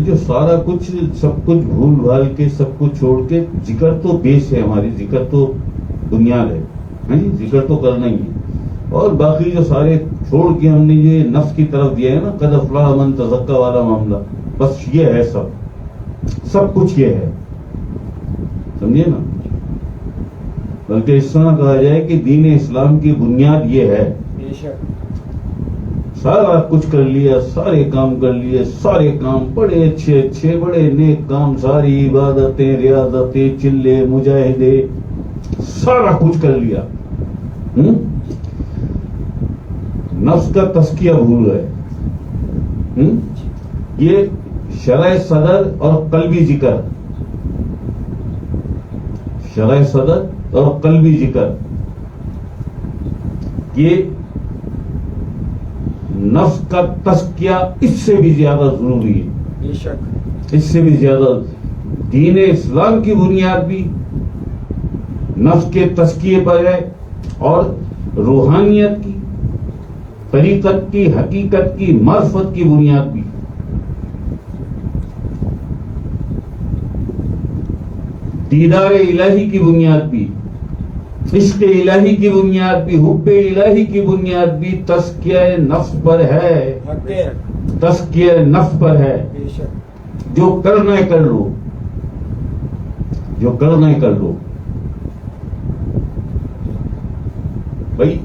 جو سارا کچھ سب کچھ بھول بھال کے سب کچھ چھوڑ کے ذکر تو بیس ہے ہماری، ذکر تو بنیاد ہے، ذکر تو کرنا ہی ہے، اور باقی جو سارے چھوڑ کے ہم نے یہ نفس کی طرف دیا ہے نا، قد افلح من تزکا والا معاملہ، بس یہ ہے، سب کچھ یہ ہے، سمجھے نا. بلکہ اس طرح کہا جائے کہ دین اسلام کی بنیاد یہ ہے. سارا کچھ کر لیا، سارے کام کر لیے، سارے کام بڑے اچھے اچھے، بڑے نیک کام، ساری عبادتیں، ریاضتیں، چلے، مجاہدے، سارا کچھ کر لیا، نفس کا تزکیہ بھول گئے. یہ شرح صدر اور قلبی ذکر، شرح صدر اور قلبی ذکر، یہ نفس کا تزکیہ اس سے بھی زیادہ ضروری ہے، بے شک اس سے بھی زیادہ. دین اسلام کی بنیاد بھی نفس کے تزکیے پر ہے، اور روحانیت کی، طریقت کی، حقیقت کی، معرفت کی بنیاد بھی. دیدار الہی کی بنیاد بھی، عشق الہی کی بنیاد بھی، حب الہی کی بنیاد بھی تزکیہ نفس پر ہے، تزکیہ نفس پر ہے. جو کرنا ہے کر لو، جو کرنا ہے کر لو. بھائی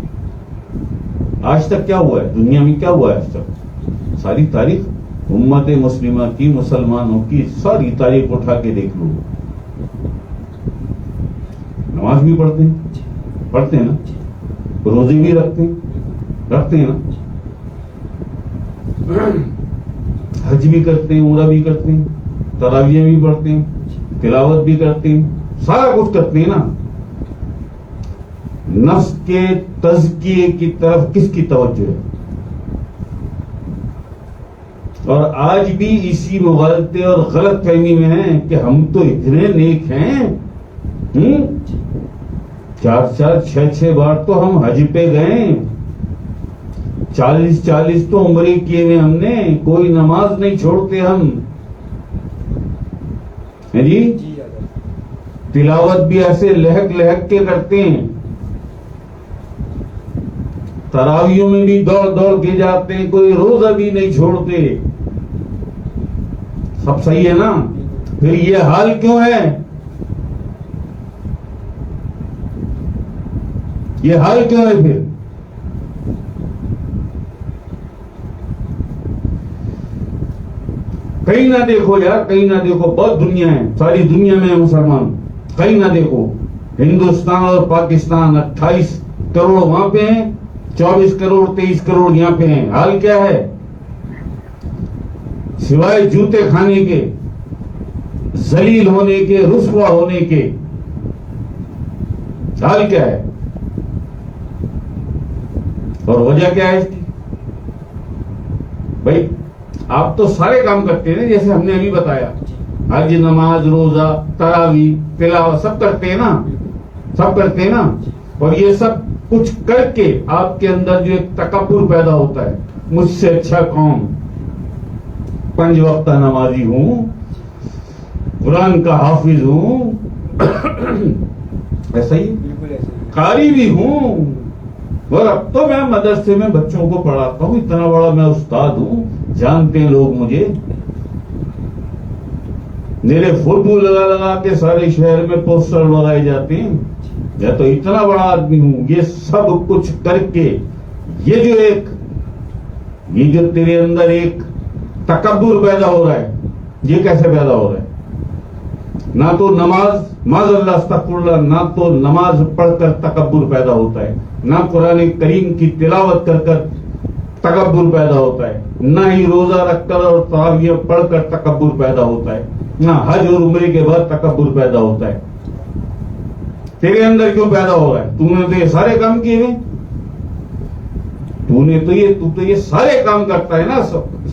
آج تک کیا ہوا ہے دنیا میں، کیا ہوا ہے آج تک؟ ساری تاریخ امت مسلمہ کی، مسلمانوں کی ساری تاریخ اٹھا کے دیکھ لو. نماز بھی پڑھتے ہیں نا، روزے بھی رکھتے ہیں نا، حج بھی کرتے ہیں، عمرہ بھی کرتے ہیں، تراویح بھی پڑھتے ہیں، تلاوت بھی کرتے ہیں، سارا کچھ کرتے ہیں نا. نفس کے تزکیے کی طرف کس کی توجہ ہے؟ اور آج بھی اسی مغالطے اور غلط فہمی میں ہیں کہ ہم تو اتنے نیک ہیں، 4 6 بار تو ہم حج پہ گئے، 40 تو عمرے کیے ہوئے ہم نے، کوئی نماز نہیں چھوڑتے ہم، جی تلاوت بھی ایسے لہک لہک کے کرتے ہیں، تراویوں میں بھی دوڑ کے جاتے ہیں، کوئی روزہ بھی نہیں چھوڑتے. سب صحیح ہے نا؟ پھر یہ حال کیوں ہے؟ یہ حال کیوں ہے پھر؟ کہیں نہ دیکھو یار، کہیں نہ دیکھو، بہت دنیا ہے، ساری دنیا میں مسلمان، کہیں نہ دیکھو. ہندوستان اور پاکستان 28 کروڑ وہاں پہ ہیں، 24 کروڑ 23 کروڑ یہاں پہ ہیں. حال کیا ہے؟ سوائے جوتے کھانے کے، ذلیل ہونے کے، رسوا ہونے کے، حال کیا ہے؟ اور وجہ کیا ہے اس کی؟ بھائی آپ تو سارے کام کرتے ہیں نا، جیسے ہم نے ابھی بتایا، حج، نماز، روزہ، تراویح، تلاوت، سب کرتے ہیں نا، سب کرتے ہیں نا. اور یہ سب کچھ کر کے آپ کے اندر جو ایک تکبر پیدا ہوتا ہے، مجھ سے اچھا کون، 5 وقتہ نمازی ہوں، قرآن کا حافظ ہوں، ایسا ہی قاری بھی ہوں، اور اب تو میں مدرسے میں بچوں کو پڑھاتا ہوں، اتنا بڑا میں استاد ہوں، جانتے ہیں لوگ مجھے، میرے فوٹو لگا کے سارے شہر میں پوسٹر لگائے جاتے ہیں، یا تو اتنا بڑا آدمی ہوں. یہ سب کچھ کر کے یہ جو تیرے اندر ایک تکبر پیدا ہو رہا ہے، یہ کیسے پیدا ہو رہا ہے؟ نہ تو نماز، معاذ اللہ استغفر اللہ، نہ تو نماز پڑھ کر تکبر پیدا ہوتا ہے، نہ قرآن کریم کی تلاوت کر کر تکبر پیدا ہوتا ہے، نہ ہی روزہ رکھ کر اور تراویح پڑھ کر تکبر پیدا ہوتا ہے، نہ حج اور عمرے کے بعد تکبر پیدا ہوتا ہے. تیرے اندر کیوں پیدا ہو رہا ہے؟ تو نے تو یہ سارے کام کیے ہوئے، تو تو یہ سارے کام کرتا ہے نا.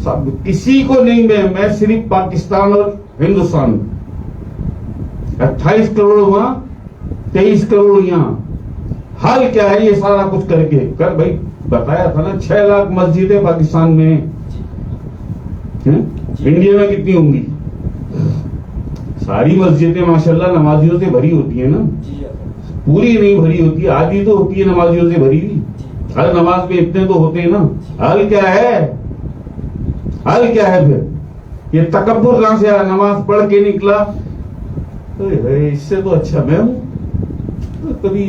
سب کسی کو نہیں، میں صرف پاکستان اور ہندوستان میں 28 کروڑ وہاں، 23 کروڑ یہاں. حال کیا ہے یہ سارا کچھ کر کے؟ بھائی بتایا تھا نا 6 لاکھ مسجدیں پاکستان میں ہیں، انڈیا میں کتنی ہوں گی؟ ساری مسجدیں ماشاءاللہ نمازیوں سے بھری ہوتی ہیں نا، پوری نہیں بھری ہوتی، آدھی تو ہوتی ہے نمازیوں سے بھری ہوئی، ہر نماز میں اتنے تو ہوتے ہیں نا۔ حل کیا ہے؟ حل کیا ہے پھر؟ یہ تکبر کہاں سے آیا؟ نماز پڑھ کے نکلا، اس سے تو اچھا میں ہوں، کبھی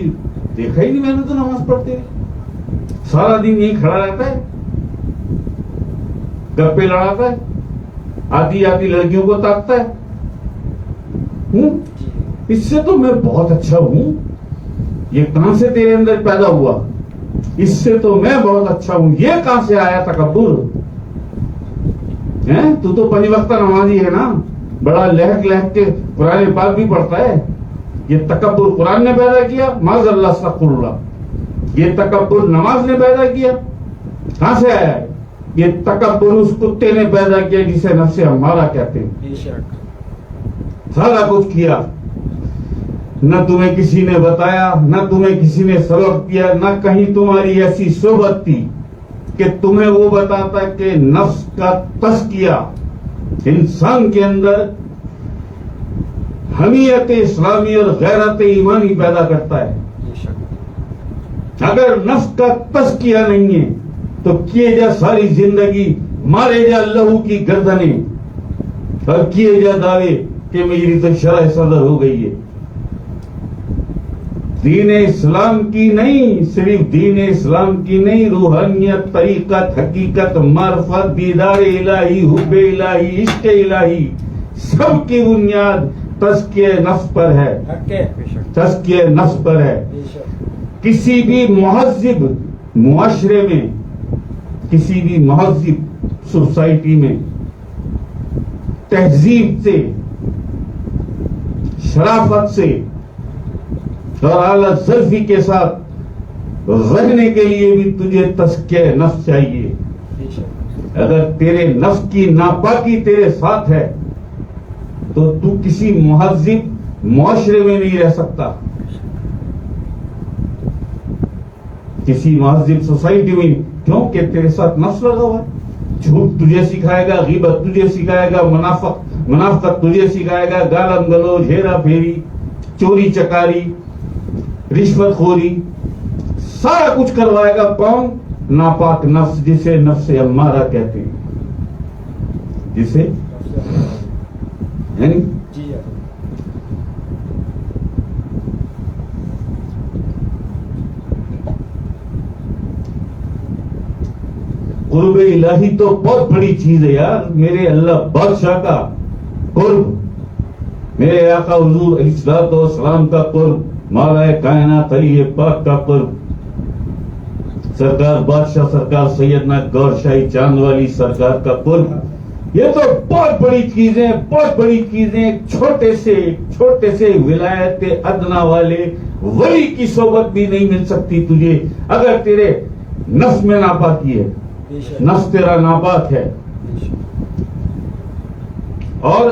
دیکھا ہی نہیں میں نے تو نماز پڑھتے، سارا دن یہیں کھڑا رہتا ہے، گپے لڑاتا ہے، آتی آتی لڑکیوں کو تاکتا ہے، اس سے تو میں بہت اچھا ہوں، یہ کہاں سے تیرے اندر پیدا ہوا؟ اس سے تو میں بہت اچھا ہوں، یہ کہاں سے آیا تکبر؟ تو پنج وقتہ نمازی ہے نا، بڑا لہک لہک کے قرآن پاک بھی پڑھتا ہے، یہ تکبر قرآن نے پیدا کیا؟ معاذ اللہ استغفر اللہ، یہ تکبر نماز نے پیدا کیا؟ کہاں سے آیا ہے؟ یہ تکبر اس کتے نے پیدا کیا جسے نفس امارہ کہتے ہیں، سارا کچھ کیا، نہ تمہیں کسی نے بتایا، نہ تمہیں کسی نے سبق دیا، نہ کہیں تمہاری ایسی صحبت تھی کہ تمہیں وہ بتاتا کہ نفس کا تزکیہ انسان کے اندر حمیت اسلامی اور غیرت ایمانی پیدا کرتا ہے۔ اگر نفس کا تزکیہ نہیں ہے تو کیے جا ساری زندگی، مارے جا لہو کی گردنیں اور کیے جا دعوے کہ میری تو شرح صدر ہو گئی ہے۔ دین اسلام کی نہیں، صرف دین اسلام کی نہیں، روحانیت، طریقت، حقیقت، معرفت، دیدار الہی، حب الہی، عشق الہی، سب کی بنیاد تزکیہ نفس پر ہے، تزکیہ نفس پر ہے۔ کسی بھی مہذب معاشرے میں، کسی بھی مہذب سوسائٹی میں تہذیب سے، شرافت سے اور اعلی ظرفی کے ساتھ رہنے کے لیے بھی تجھے تزکیہ نفس چاہیے۔ اگر تیرے نفس کی ناپاکی تیرے ساتھ ہے تو تو کسی مہذب معاشرے میں نہیں رہ سکتا، کسی مہذب سوسائٹی میں، کیونکہ تیرے ساتھ نفس لگا ہوا ہے۔ جھوٹ تجھے سکھائے گا، غیبت تجھے سکھائے گا، منافقت تجھے سکھائے گا، گالم گلوچ، ہیرا پھیری، چوری چکاری، رشوت خوری، سارا کچھ کروائے گا۔ کون؟ ناپاک نفس، جسے نفس امارہ کہتے ہیں، جسے یعنی قرب الہی تو بہت بڑی چیز ہے یار، میرے اللہ بادشاہ کا قرب، میرے آقا حضور علیہ الصلوۃ والسلام کا قرب، مولا کائنات علی پاک کا قرب، سرکار بادشاہ سرکار سیدنا گور شاہی چاند والی سرکار کا قرب، یہ تو بہت بڑی چیزیں، بہت بڑی چیزیں۔ چھوٹے سے ولایت ادنا والے ولی کی صحبت بھی نہیں مل سکتی تجھے اگر تیرے نفس میں ناپاکی ہے، نفس تیرا ناپاک ہے، اور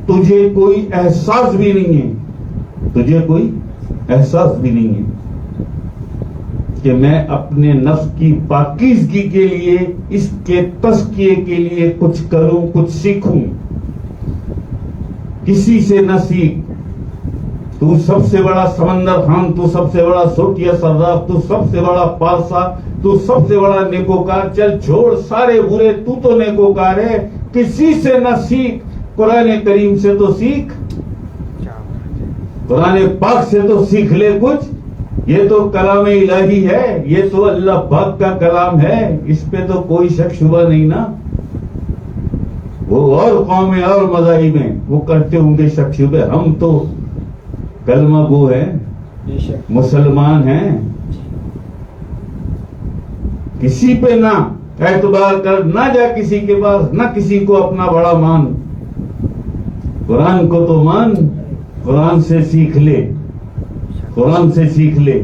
تجھے کوئی احساس بھی نہیں ہے، تجھے کوئی احساس بھی نہیں ہے کہ میں اپنے نفس کی پاکیزگی کے لیے، اس کے تزکیے کے لیے کچھ کروں، کچھ سیکھوں۔ کسی سے نہ سیکھ، تو سب سے بڑا سمندر خان، تو سب سے بڑا سوٹیا صراف، تو سب سے بڑا پارسا، تو سب سے بڑا نیکوکار، چل چھوڑ سارے برے، تو نیکوکار ہے، کسی سے نہ سیکھ، قرآن کریم سے تو سیکھ، قرآن پاک سے تو سیکھ لے کچھ، یہ تو کلام الہی ہے، یہ تو اللہ پاک کا کلام ہے، اس پہ تو کوئی شک شبہ نہیں نا۔ وہ اور قومیں اور مذاہب ہیں، وہ کرتے ہوں گے شک شبہ، ہم تو کلمہ گو ہیں، مسلمان ہیں، کسی پہ نہ اعتبار کر، نہ جا کسی کے پاس، نہ کسی کو اپنا بڑا مان، قرآن کو تو مان، قرآن سے سیکھ لے، قرآن سے سیکھ لے۔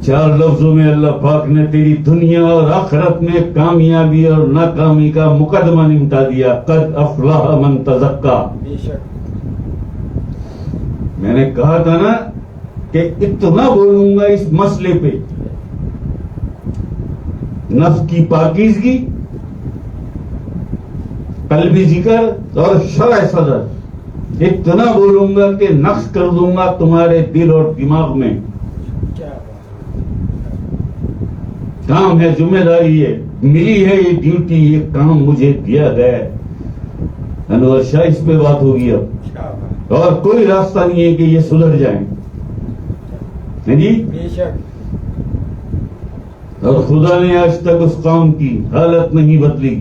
چار لفظوں میں اللہ پاک نے تیری دنیا اور آخرت میں کامیابی اور ناکامی کا مقدمہ نمٹا دیا، قد افلح من تزکا۔ میں نے کہا تھا نا کہ اتنا بولوں گا اس مسئلے پہ، نفس کی پاکیزگی، قلبی ذکر اور شرع صدر، اتنا بولوں گا کہ نقش کر دوں گا تمہارے دل اور دماغ میں. کام ہے، ذمہ داری ہے، ملی ہے یہ ڈیوٹی، یہ کام مجھے دیا گیا ہے. انور شاہ اس پہ بات ہوگی اب، اور کوئی راستہ نہیں ہے کہ یہ سدھر جائیں. جی، اور خدا نے آج تک اس قوم کی حالت نہیں بدلی،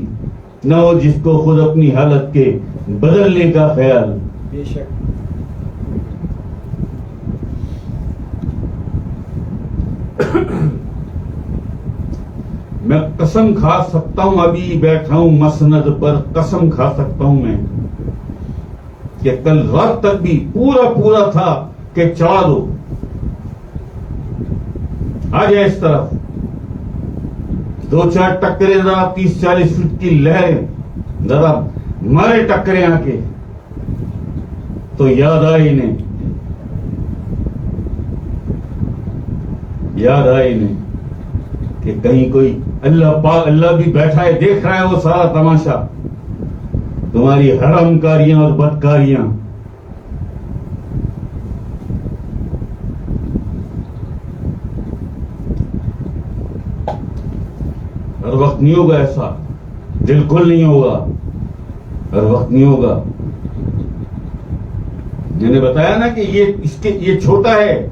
نہ ہو جس کو خود اپنی حالت کے بدلنے کا خیال. بے شک. میں قسم کھا سکتا ہوں، ابھی بیٹھا ہوں مسند پر، قسم کھا سکتا ہوں میں کہ کل رات تک بھی پورا تھا کہ چڑھا دو، آ جائے اس طرف، 2-4 ٹکرے ذرا 30-40 فٹ کی لہریں ذرا مارے ٹکرے آ کے، تو یاد آئی انہیں کہ کہیں کوئی اللہ بھی بیٹھا ہے، دیکھ رہا ہے وہ سارا تماشا، تمہاری حرام کاریاں اور بدکاریاں. ہر وقت نہیں ہوگا ایسا، بالکل نہیں ہوگا، ہر وقت نہیں ہوگا. میں نے بتایا نا کہ یہ چھوٹا ہے،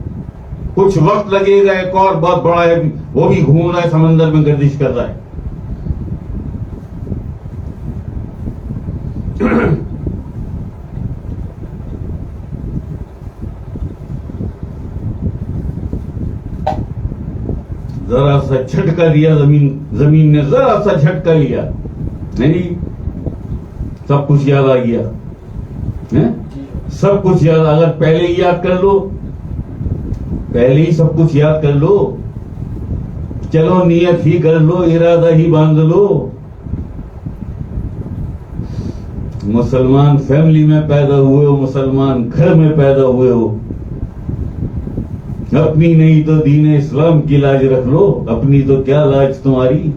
کچھ وقت لگے گا، ایک اور بہت بڑا ہے، وہ بھی گھوم رہا ہے، سمندر میں گردش کر رہا ہے. ذرا سا جھٹکا دیا زمین نے، ذرا سا جھٹکا لیا، نہیں سب کچھ یاد آ گیا. سب کچھ یاد، اگر پہلے ہی یاد کر لو، پہلے ہی سب کچھ یاد کر لو، چلو نیت ہی کر لو، ارادہ ہی باندھ لو. مسلمان فیملی میں پیدا ہوئے ہو، مسلمان گھر میں پیدا ہوئے ہو، اپنی نہیں تو دین اسلام کی لاج رکھ لو. اپنی تو کیا لاج تمہاری،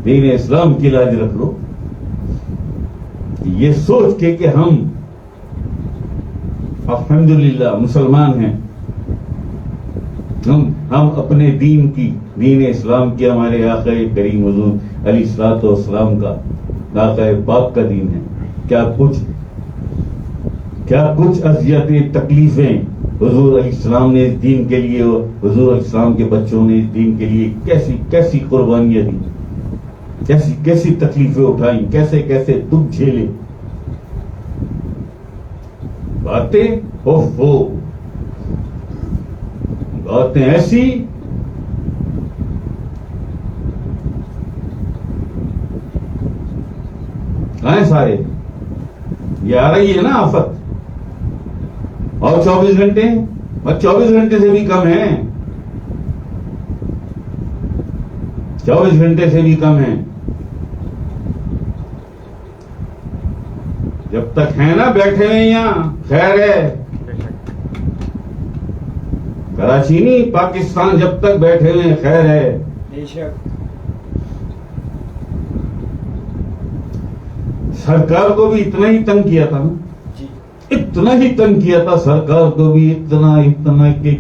دین اسلام کی لاج رکھ لو. یہ سوچ کے کہ ہم الحمدللہ مسلمان ہیں، ہم اپنے دین اسلام کی، ہمارے آقا کریم حضور علیہ الصلوۃ والسلام کا، آقا پاک کا دین ہے. کیا کچھ اذیتیں، تکلیفیں حضور علیہ السلام نے اس دین کے لیے، حضور علیہ السلام کے بچوں نے اس دین کے لیے کیسی قربانیاں دی، کیسی تکلیفیں اٹھائیں، کیسے دکھ جھیلے. باتیں باتیں ایسی کہاں سارے، یہ آ رہی ہے نا آفت، اور 24 گھنٹے، اور 24 گھنٹے سے بھی کم ہیں، 24 گھنٹے سے بھی کم ہیں. جب تک ہیں نا بیٹھے ہوئے یہاں، خیر ہے. کراچی نہیں، پاکستان جب تک بیٹھے ہوئے خیر ہے. سرکار کو بھی اتنا ہی تنگ کیا تھا نا، اتنا ہی تنگ کیا تھا سرکار کو بھی، اتنا کہ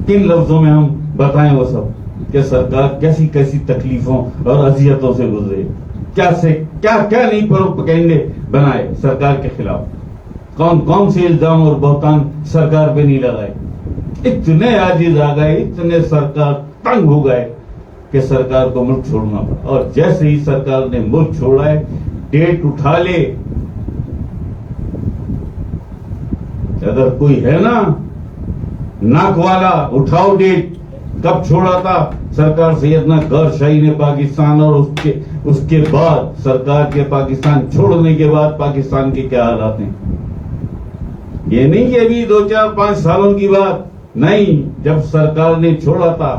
کن لفظوں میں ہم بتائیں وہ سب، کہ سرکار کیسی تکلیفوں اور اذیتوں سے گزرے، کیا نہیں پروپیگنڈے بنائے سرکار کے خلاف، کون سے الزام اور بہتان سرکار پہ نہیں لگائے. اتنے عاجز آ گئے، اتنے سرکار تنگ ہو گئے کہ سرکار کو ملک چھوڑنا پڑا. اور جیسے ہی سرکار نے ملک چھوڑا ہے، ڈیٹ اٹھا لے، اگر کوئی ہے نا ناک والا، اٹھاؤ ڈیٹ، کب چھوڑا تھا سرکار سیدنا گور شاہی نے پاکستان، اور اس کے بعد سرکار کے پاکستان چھوڑنے کے بعد پاکستان کے کیا حالات ہیں. یہ نہیں کہ ابھی 2-4-5 سالوں کی بات نہیں، جب سرکار نے چھوڑا تھا،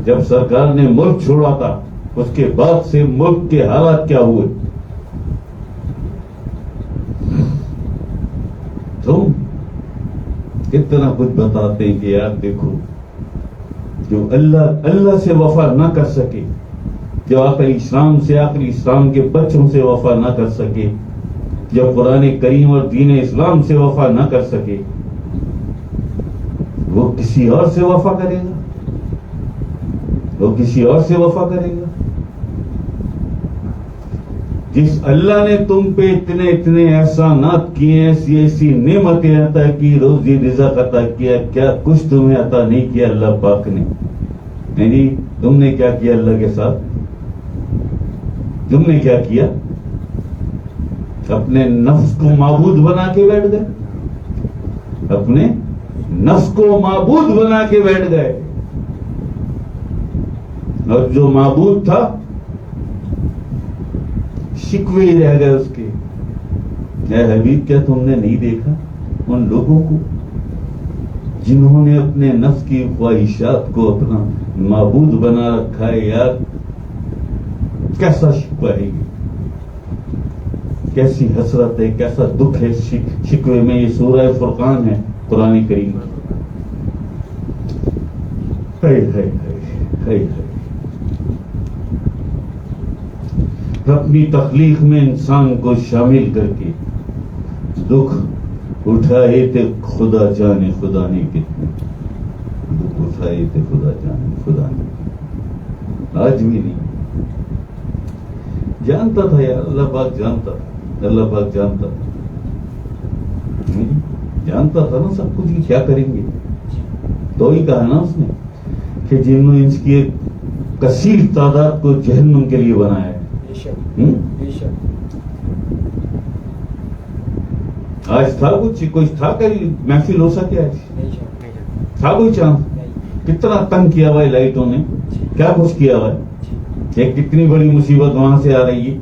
جب سرکار نے ملک چھوڑا تھا، اس کے بعد سے ملک کے حالات کیا ہوئے. کچھ بتاتے ہیں کہ یار دیکھو جو اللہ سے وفا نہ کر سکے، جو آخری اسلام کے بچوں سے وفا نہ کر سکے، جو قرآن کریم اور دین اسلام سے وفا نہ کر سکے، وہ کسی اور سے وفا کرے گا؟ وہ کسی اور سے وفا کرے گا؟ جس اللہ نے تم پہ اتنے احسانات کیے، ایسی نعمتیں عطا کی، روزی رزق عطا کیا، کیا کچھ تمہیں عطا نہیں کیا اللہ پاک نے؟ نہیں، تم نے کیا کیا اللہ کے ساتھ؟ تم نے کیا کیا؟ اپنے نفس کو معبود بنا کے بیٹھ گئے، اپنے نفس کو معبود بنا کے بیٹھ گئے، اور جو معبود تھا شکوے ہی رہ گئے اس کے۔ اے حبیب، کیا تم نے نہیں دیکھا ان لوگوں کو جنہوں نے اپنے نفس کی خواہشات کو اپنا معبود بنا رکھا ہے؟ یار کیسا شکوہ ہے، کیسی حسرت ہے، کیسا دکھ ہے شکوے میں۔ یہ سورہ فرقان ہے قرآن کریم۔ اپنی تخلیق میں انسان کو شامل کر کے دکھ اٹھائے تھے، خدا جانے خدا نے کتنے دکھ اٹھائے تھے، خدا جانے خدا نے۔ آج بھی نہیں جانتا تھا یار، اللہ پاک جانتا تھا، اللہ پاک جانتا تھا، جانتا تھا نا سب کچھ کیا کریں گے۔ تو ہی کہا نا اس نے کہ جنہوں نے اس کی ایک کثیر تعداد کو جہنم کے لیے بنایا ہے۔ آج تھا کچھ تھا کہ محفل ہو سکے؟ آج تھا کوئی چانس؟ کتنا تنگ کیا ہوا ہے لائٹوں نے، کیا کچھ کیا ہوا ہے، ایک کتنی بڑی مصیبت وہاں سے آ رہی ہے۔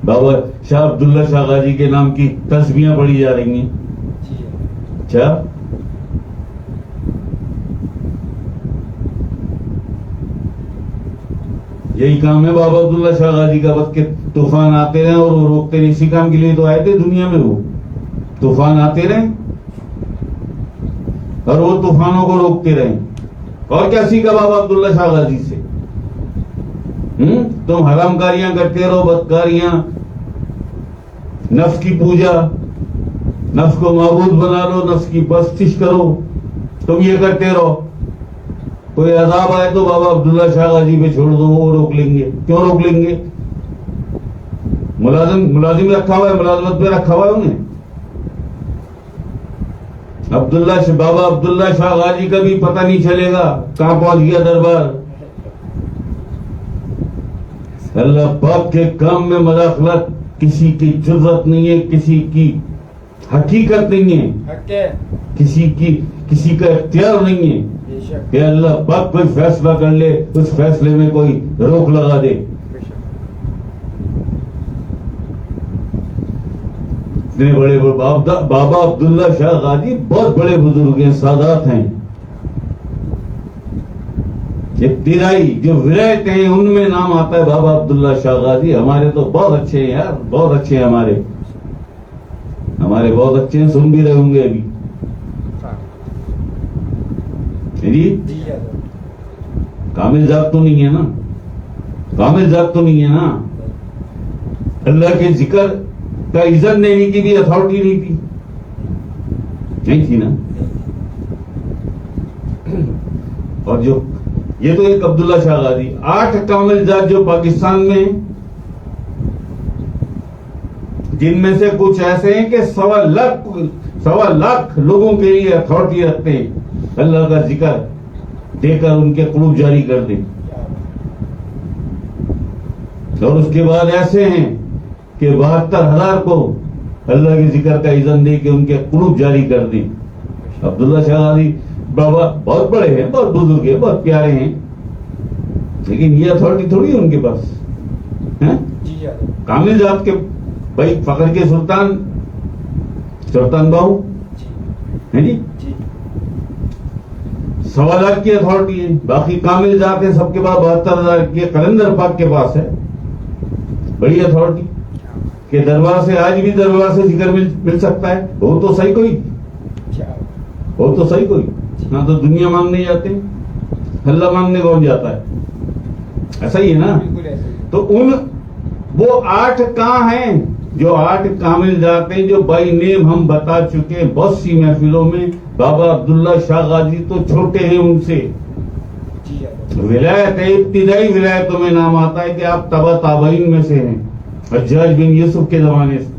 بابا شاہ عبداللہ شاہ غازی کے نام کی تسبیحاں پڑھی جا رہی ہیں۔ اچھا، یہی کام ہے بابا عبداللہ شاہ غازی کا، بس کہ طوفان آتے رہے اور وہ روکتے رہے۔ اسی کام کے لیے تو آئے تھے دنیا میں، وہ طوفان آتے رہے اور وہ طوفانوں کو روکتے رہے۔ اور کیا سیکھا بابا عبداللہ شاہ غازی سے؟ تم حرام کاریاں کرتے رہو، بدکاریاں، نفس کی پوجا، نفس کو معبود بنا لو، نفس کی پرستش کرو، تم یہ کرتے رہو۔ کوئی عذاب آئے تو بابا عبداللہ شاہ غازی پہ چھوڑ دو، وہ روک لیں گے۔ کیوں روک لیں گے؟ ملازم رکھا ہوا ہے، ملازمت پہ رکھا ہوا ہے انہیں۔ بابا عبداللہ شاہ غازی کا بھی پتہ نہیں چلے گا کہاں پہنچ گیا دربار۔ اللہ پاک کے کام میں مداخلت کسی کی جرت نہیں ہے، کسی کی حقیقت نہیں ہے، کسی کا اختیار نہیں ہے کہ اللہ پاک کوئی فیصلہ کر لے، اس فیصلے میں کوئی روک لگا دے۔ اتنے بڑے بابا عبداللہ شاہ غازی بہت بڑے بزرگ ہیں، سادات ہیں، ابتدائی جو ولایت ہیں ان میں نام آتا ہے بابا عبداللہ شاہ غازی۔ ہمارے تو بہت اچھے ہیں یار، بہت اچھے ہیں ہمارے بہت اچھے ہیں، سن بھی رہے ہوں گے ابھی جی۔ کامل ذات تو نہیں ہے نا، کامل ذات تو نہیں ہے نا۔ اللہ کے ذکر کا اذن دینے کی بھی اتھارٹی نہیں تھی نا۔ اور جو یہ تو ایک عبداللہ شاہ غازی، 8 کامل ذات جو پاکستان میں، جن میں سے کچھ ایسے ہیں کہ 1.25 لاکھ لوگوں کے لیے اتھارٹی رکھتے ہیں اللہ کا ذکر دے کر ان کے قلوب جاری کر دیں۔ اور اس کے بعد ایسے ہیں کہ 72,000 کو اللہ کے ذکر کا اذن دے کے ان کے قلوب جاری کر دیں۔ عبداللہ شاہ غازی بابا بہت بڑے ہیں، بہت بزرگ ہیں، بہت پیارے ہیں، لیکن یہ اتھارٹی تھوڑی ہے ان کے پاس۔ کامل ذات کے بھائی، فخر کے سلطان باہو ہیں جی، 1.25 لاکھ کی اتھارٹی ہے، باقی کامل ذات ہے سب کے پاس 72,000 کی۔ قلندر پاک کے پاس ہے بڑی اتھارٹی کہ دربار سے آج بھی دربار سے ذکر مل سکتا ہے، وہ تو صحیح کوئی وہ تو صحیح کوئی نہ تو دنیا مانگنے جاتے ہیں, اللہ مانگنے کون جاتا ہے؟ ایسا ہی ہے نا. تو ان وہ 8 کہاں ہیں جو 8 کامل ذات ہیں جو بائی نیم ہم بتا چکے ہیں بہت سی محفلوں میں. بابا عبداللہ شاہ غازی تو چھوٹے ہیں ان سے. ولایت ہے, ابتدائی ولایتوں میں نام آتا ہے کہ آپ تبا تابعین میں سے ہیں, حجاج بن یوسف کے زمانے سے.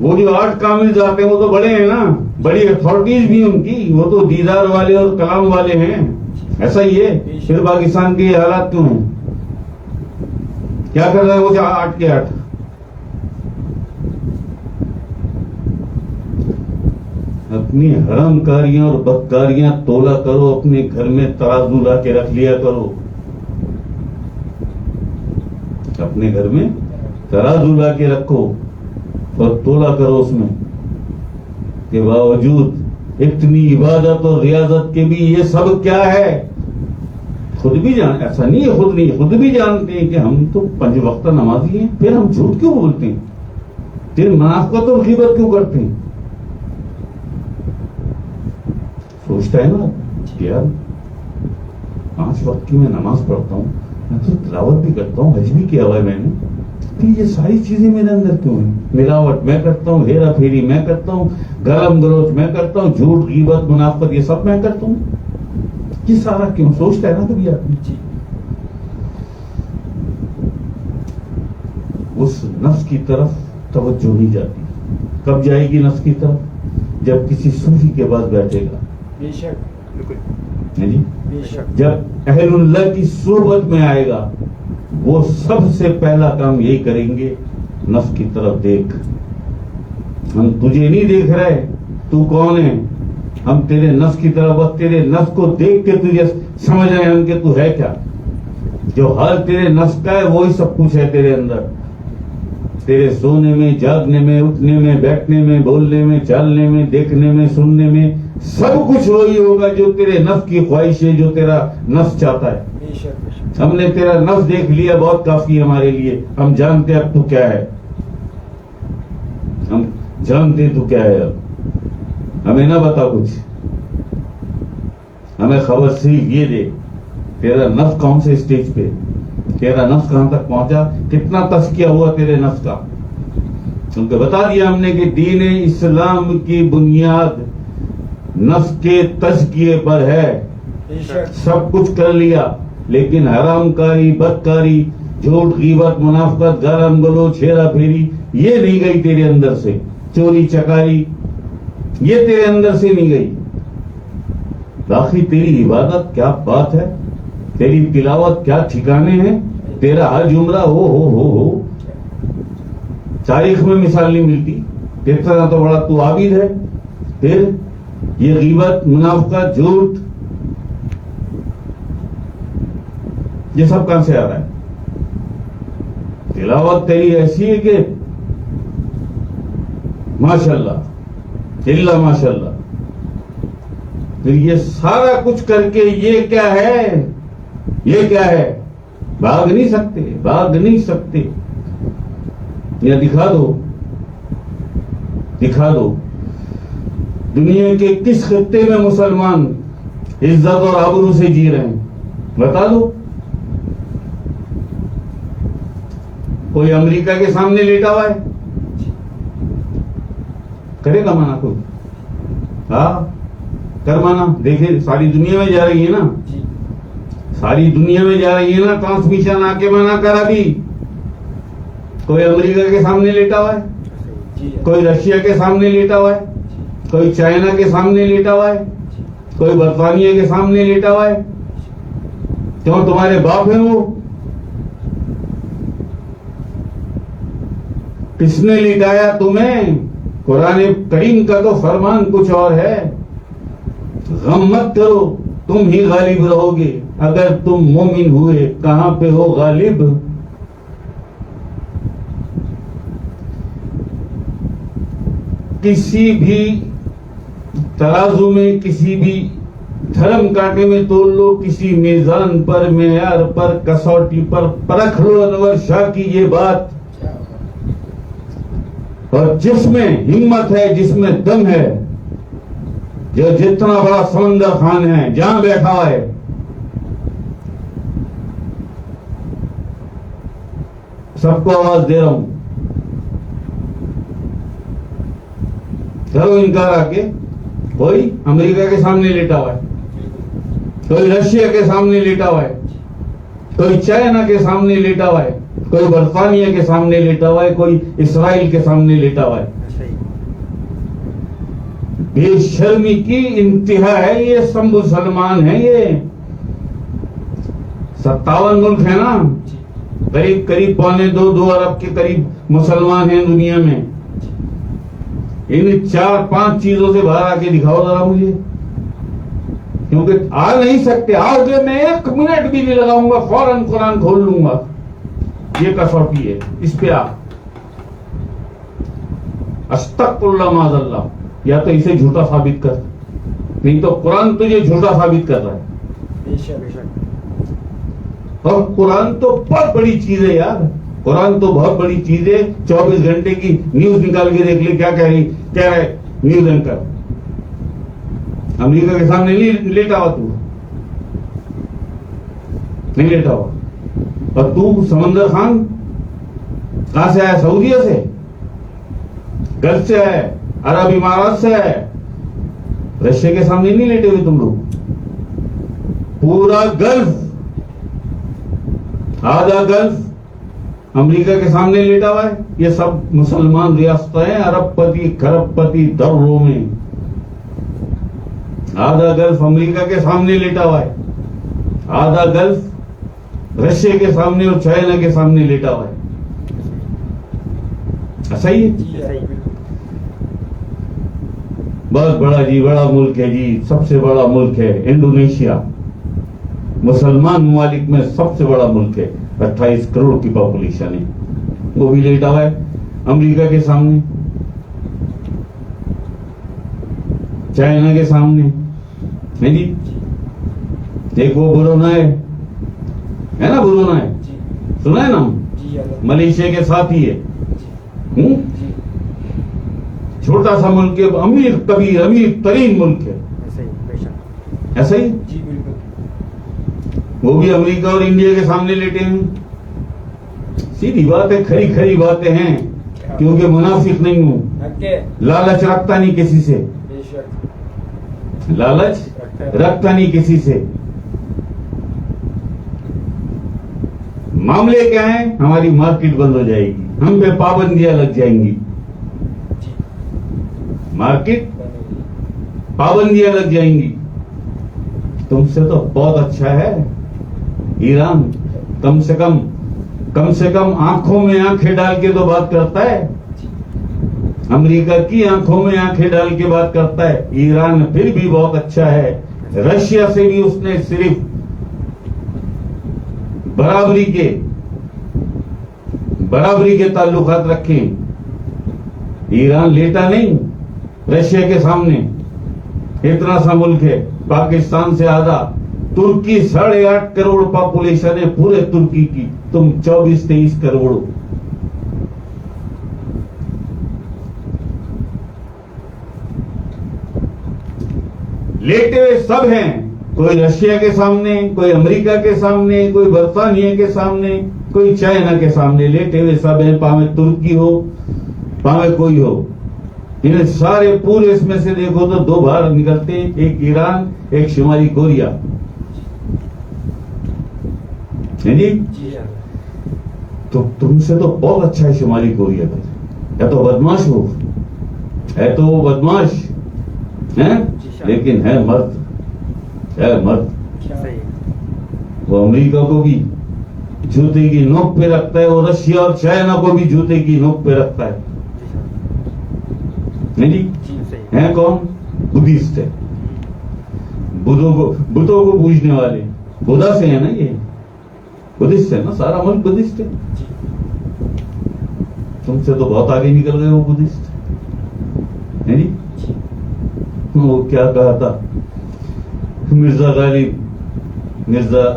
وہ جو 8 کامل ذات ہیں وہ تو بڑے ہیں نا, بڑی اتھارٹیز بھی ان کی, وہ تو دیدار والے اور کلام والے ہیں. ایسا ہی ہے. پھر پاکستان کے یہ حالات کیوں ہیں؟ کیا کر رہے ہیں وہ 8 کے 8؟ اپنی حرام کاریاں اور بدکاریاں تولا کرو, اپنے گھر میں ترازو لا کے رکھ لیا کرو, اپنے گھر میں ترازو لا کے رکھو اور تولا کرو اس میں کہ باوجود اتنی عبادت اور ریاضت کے بھی یہ سب کیا ہے. خود بھی جان, ایسا نہیں ہے خود بھی جانتے ہیں کہ ہم تو 5 وقتہ نمازی ہیں, پھر ہم جھوٹ کیوں بولتے ہیں, پھر منافقت اور غیبت کیوں کرتے ہیں؟ سوچتا ہے نا یار 5 وقت کی میں نماز پڑھتا ہوں, میں تو تلاوت بھی کرتا ہوں, حج بھی کیا ہوا ہے میں نے, پھر یہ ساری چیزیں میرے اندر کیوں ہیں؟ ملاوٹ میں کرتا ہوں, ہیرا پھیری میں کرتا ہوں, گرم گروچ میں کرتا ہوں, جھوٹ غیبت منافقت یہ سب میں کرتا ہوں, یہ سارا کیوں؟ سوچتا ہے نا کبھی آدمی. اس نفس کی طرف توجہ نہیں جاتی. کب جائے گی نفس کی طرف؟ جب کسی صوفی کے پاس بیٹھے گا, جب اہل اللہ کی صحبت میں آئے گا, وہ سب سے پہلا کام یہی کریں گے, نفس کی طرف دیکھ, ہم تجھے نہیں دیکھ رہے, تو کون ہے, ہم تیرے نفس کی طرف, بس تیرے نفس کو دیکھ کے تجھے سمجھ رہے ہیں ہم کہ تو ہے کیا. جو حال تیرے نفس کا ہے وہی سب کچھ ہے تیرے اندر. تیرے سونے میں, جاگنے میں, اٹھنے میں, بیٹھنے میں, بولنے میں, چالنے میں, دیکھنے میں, سننے میں, سب کچھ وہی ہوگا جو تیرے نفس کی خواہش ہے, جو تیرا نفس چاہتا ہے. ہم نے تیرا نفس دیکھ لیا, بہت کافی ہمارے لیے. ہم جانتے اب تو کیا ہے, ہم جانتے تو کیا ہے. اب ہمیں نہ بتا کچھ, ہمیں خبر صرف یہ دے تیرا نفس کون سے اسٹیج پہ, تیرا نفس کہاں تک پہنچا, کتنا تزکیہ ہوا تیرے نفس کا. کیونکہ بتا دیا ہم نے کہ دین اسلام کی بنیاد نفس کے تزکیے پر ہے. سب کچھ کر لیا, لیکن حرام کاری, بدکاری, جھوٹ غیبت منافقت, گرم گلوچ, ہیرا پھیری یہ نہیں گئی تیرے اندر سے. چوری چکاری یہ تیرے اندر سے نہیں گئی. باقی تیری عبادت کیا بات ہے, تیری تلاوت کیا ٹھکانے ہیں, تیرا ہر جملہ ہو تاریخ میں مثال نہیں ملتی. اتنا تو بڑا تو عابد ہے. پھر یہ غیبت منافقت جھوٹ یہ سب کہاں سے آ رہا ہے؟ تلاوت تیری ایسی ہے کہ ماشاءاللہ الا ماشاءاللہ. پھر یہ سارا کچھ کر کے یہ کیا ہے, یہ کیا ہے؟ بھاگ نہیں سکتے. یا دکھا دو دنیا کے کس خطے میں مسلمان عزت اور آبرو سے جی رہے ہیں, بتا دو. کوئی امریکہ کے سامنے لیٹا ہوا ہے, کرے گا منع کوئی؟ ہاں کر منع. دیکھیں ساری دنیا میں جا رہی ہے نا, ساری دنیا میں جا رہی ہے نا ٹرانسمیشن, آ کے منع کر. ابھی کوئی امریکہ کے سامنے لیٹا ہوا ہے, کوئی رشیا کے سامنے لیٹا ہوا ہے, کوئی چائنا کے سامنے لیٹا ہوا ہے, کوئی برطانیہ کے سامنے لیٹا ہوا ہے. کیوں تمہارے باپ ہیں وہ؟ کس نے لٹایا تمہیں؟ قرآن کریم کا تو فرمان کچھ اور ہے. غم مت کرو, تم ہی غالب رہو گے. اگر تم مومن ہوئے کہاں پہ ہو غالب؟ کسی بھی ترازو میں, کسی بھی دھرم کانٹے میں تول لو, کسی میزان پر, معیار پر, کسوٹی پر پرکھ لو انور شاہ کی یہ بات. اور جس میں ہمت ہے، جس میں دم ہے، جو جتنا بڑا سمندر خان ہے جہاں بیٹھا ہے، سب کو آواز دے رہا ہوں، کرو انکار آ کے. کوئی امریکہ کے سامنے لیٹا ہوا ہے، کوئی رشیا کے سامنے لیٹا ہوا ہے، کوئی چائنا کے سامنے لیٹا ہوا ہے، کوئی برطانیہ کے سامنے لیٹا ہوا ہے، کوئی اسرائیل کے سامنے لیٹا ہوا ہے. بے شرمی کی انتہا ہے. یہ سب مسلمان ہیں. یہ 57 ملک ہیں نا، قریب 2.25 ارب کے قریب مسلمان ہیں دنیا میں. ان 4-5 چیزوں سے باہر آ کے دکھاؤ ذرا مجھے، کیونکہ آ نہیں سکتے. آؤ گے میں 1 منٹ بھی نہیں لگاؤں گا، فوراً قرآن کھول لوں گا. یہ کسوٹی ہے، اس پہ آ. استغفر اللہ معاذ اللہ. یا تو اسے جھوٹا ثابت کر، نہیں تو قرآن تجھے جھوٹا ثابت کر رہا ہے. اور قرآن تو بہت بڑی چیز ہے یار. قرآن تو بہت بڑی چیز ہے. 24 گھنٹے کی نیوز نکال کے دیکھ لے، کیا کہہ رہے نیوز اینکر. امریکہ کے سامنے نہیں لیٹا ہوا، تو نہیں لیٹا ہوا. اور تو سمندر خان کہاں سے آیا؟ سعودیہ سے، گلف سے ہے، عرب امارات سے ہے. رشیا کے سامنے نہیں لیٹے ہوئے تم لوگ. پورا گلف، آدھا گلف امریکہ کے سامنے لیٹا ہوا ہے. یہ سب مسلمان ریاستیں ہیں، ارب پتی کھرب پتی دروں میں. آدھا گلف امریکہ کے سامنے لیٹا ہوا ہے، آدھا گلف رشیا کے سامنے اور چائنا کے سامنے لیٹا ہوا ہے. ایسا ہی ہے. بہت بڑا جی، بڑا ملک ہے جی. سب سے بڑا ملک ہے انڈونیشیا. مسلمان ممالک میں سب سے بڑا ملک ہے. 28 کروڑ کی پاپولیشن ہے. وہ بھی لیٹا ہوا ہے امریکہ کے سامنے، چائنا کے سامنے. نہیں جی، ایک وہ برونائی ہے نا، برونائی سنا ہے نا، ملیشیا کے ساتھ ہی ہے. چھوٹا سا ملک ہے، امیر کبیر، امیر ترین ملک ہے. ایسا ہی وہ بھی امریکہ اور انڈیا کے سامنے لیٹے ہیں. سیدھی بات ہے، کھری کھری باتیں ہیں، کیونکہ منافق نہیں ہوں. لالچ رکھتا نہیں کسی سے، لالچ رکھتا نہیں کسی سے. معاملے کیا ہیں؟ ہماری مارکیٹ بند ہو جائے گی، ہم پہ پابندیاں لگ جائیں گی. مارکیٹ پابندیاں لگ جائیں گی. تم سے تو بہت اچھا ہے ایران. کم سے کم آنکھوں میں آنکھیں ڈال کے تو بات کرتا ہے. امریکہ کی آنکھوں میں آنکھیں ڈال کے بات کرتا ہے. ایران پھر بھی بہت اچھا ہے. رشیا سے بھی اس نے صرف برابری کے تعلقات رکھے. ایران لیٹا نہیں رشیا کے سامنے. اتنا سا ملک ہے، پاکستان سے آدھا. ترکی 8.5 کروڑ پاپولیشن ہے پورے ترکی کی. تم 24-23 کروڑ ہو. لیٹے ہوئے سب ہیں. کوئی رشیا کے سامنے، کوئی امریکہ کے سامنے، کوئی برطانیہ کے سامنے، کوئی چائنا کے سامنے. لیٹے ہوئے سب ہیں، پاویں ترکی ہو پاویں کوئی ہو. انہیں سارے پورے اس میں سے دیکھو تو 2 باہر نکلتے ہیں، ایک ایران، ایک شمالی کوریا. جی تو تم سے تو بہت اچھا ہے شمالی کوریا کا. یا تو بدماش ہو، ہے تو وہ بدماش ہے، لیکن ہے مرد، ہے مرد. وہ امریکہ کو بھی جوتے کی نوک پہ رکھتا ہے، وہ رشیا اور چائنا کو بھی جوتے کی نوک پہ رکھتا ہے. نہیں جی، ہیں کون؟ بدھسٹ ہے. بتوں کو پوجنے والے بدھا سے ہیں نا. یہ بدھسٹ ہے نا، سارا ملک بدھسٹ ہے. تم سے تو بہت آگے نکل گئے وہ بدھسٹ. ہے جی. وہ کیا کہا تھا مرزا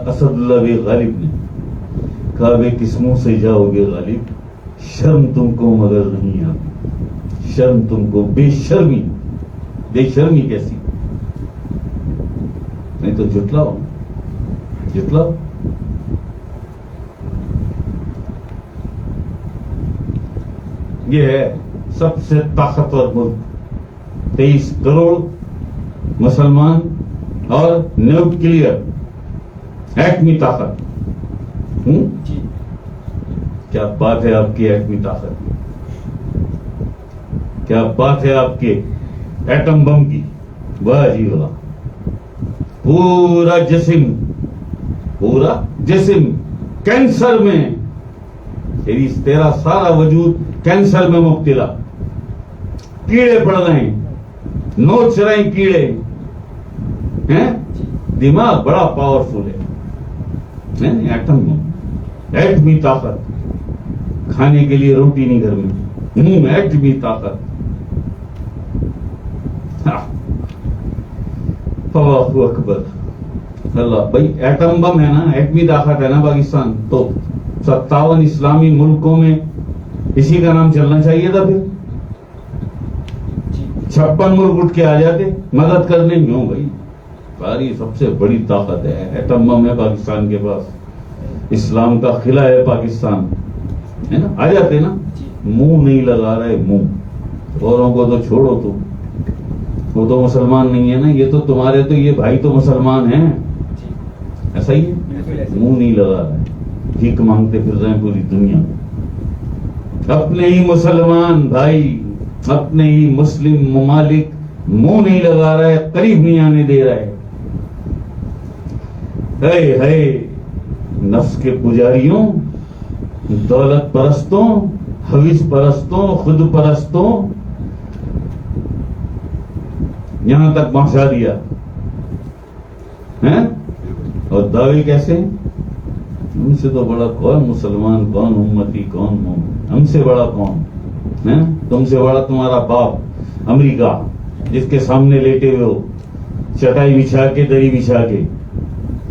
اسد اللہ بے غالب نے؟ کہا بے کس منہ سے جاؤ گے غالب، شرم تم کو مگر نہیں آتی. شرم تم کو، بے شرمی کیسی؟ نہیں تو جھٹلاؤ. یہ ہے سب سے طاقتور ملک، 23 کروڑ مسلمان اور نیوکلیئر ایٹمی طاقت. کیا بات ہے آپ کی ایٹمی طاقت، کیا بات ہے آپ کے ایٹم بم کی. واہ جی واہ. پورا جسم کینسر میں، تیرا سارا وجود کینسر میں مبتلا. کیڑے پڑ رہے ہیں، نوچ رہے ہیں کیڑے ہیں. دماغ بڑا پاورفل ہے. ایٹم بم، ایٹمی طاقت. کھانے کے لیے روٹی نہیں گھر میں، ایٹمی طاقت. اللہ اکبر. اللہ بھائی، ایٹم بم ہے نا، ایٹمی طاقت ہے نا پاکستان، تو 57 اسلامی ملکوں میں اسی کا نام چلنا چاہیے تھا. پھر 56 ملک اٹھ کے آ جاتے مدد کرنے. کیوں بھائی؟ ساری سب سے بڑی طاقت ہے، ایٹم بم ہے پاکستان کے پاس. اسلام کا قلعہ ہے پاکستان، ہے نا. آ جاتے نا. منہ نہیں لگا رہے، منہ. اوروں کو تو چھوڑو، تو وہ تو مسلمان نہیں ہے نا. یہ تو تمہارے تو یہ بھائی تو مسلمان ہیں، ایسا ہی ہے. منہ نہیں لگا رہے، بھیک مانگتے پھر رہے ہیں پوری دنیا میں. اپنے ہی مسلمان بھائی، اپنے ہی مسلم ممالک منہ نہیں لگا رہے، قریب نہیں آنے دے رہے. ہے نفس کے پجاریوں، دولت پرستوں، حویج پرستوں، خود پرستوں، یہاں تک پہنچا دیا. اور دعوے کیسے؟ ہم سے تو بڑا کون مسلمان، کون امتی، کون مومن، ہم سے بڑا کون؟ تم سے بڑا تمہارا باپ امریکہ، جس کے سامنے لیٹے ہوئے ہو، چٹائی بچھا کے، دری بچھا کے،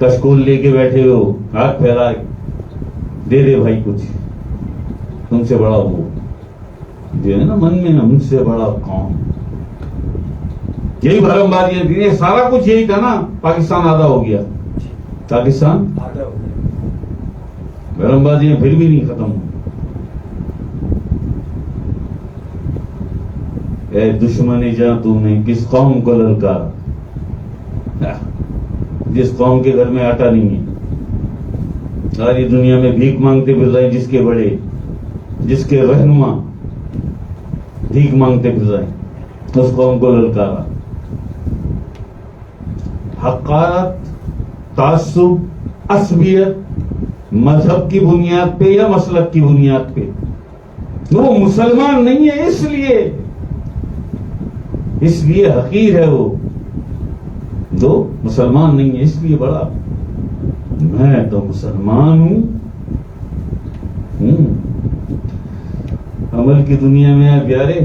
کشکول لے کے بیٹھے ہوئے ہو، ہاتھ پھیلا کے دے دے بھائی کچھ. تم سے بڑا وہ جو ہے نا من میں، ہم سے بڑا کون. یہی بھرم بازی ہے. سارا کچھ یہی تھا نا. پاکستان آدھا ہو گیا، پاکستان بھرم بازی پھر بھی نہیں ختم ہو. اے دشمن جہاں تو نے کس قوم کو للکارا، جس قوم کے گھر میں آٹا نہیں ہے، ساری دنیا میں بھیک مانگتے پھر رہے. جس کے بڑے، جس کے رہنما بھیک مانگتے پھر رہے، اس قوم کو للکارا. حقارت، تعصب، عصبیت، مذہب کی بنیاد پہ یا مسلک کی بنیاد پہ. وہ مسلمان نہیں ہے اس لیے حقیر ہے. وہ جو مسلمان نہیں ہے اس لیے بڑا. میں تو مسلمان ہوں. عمل کی دنیا میں ہے پیارے.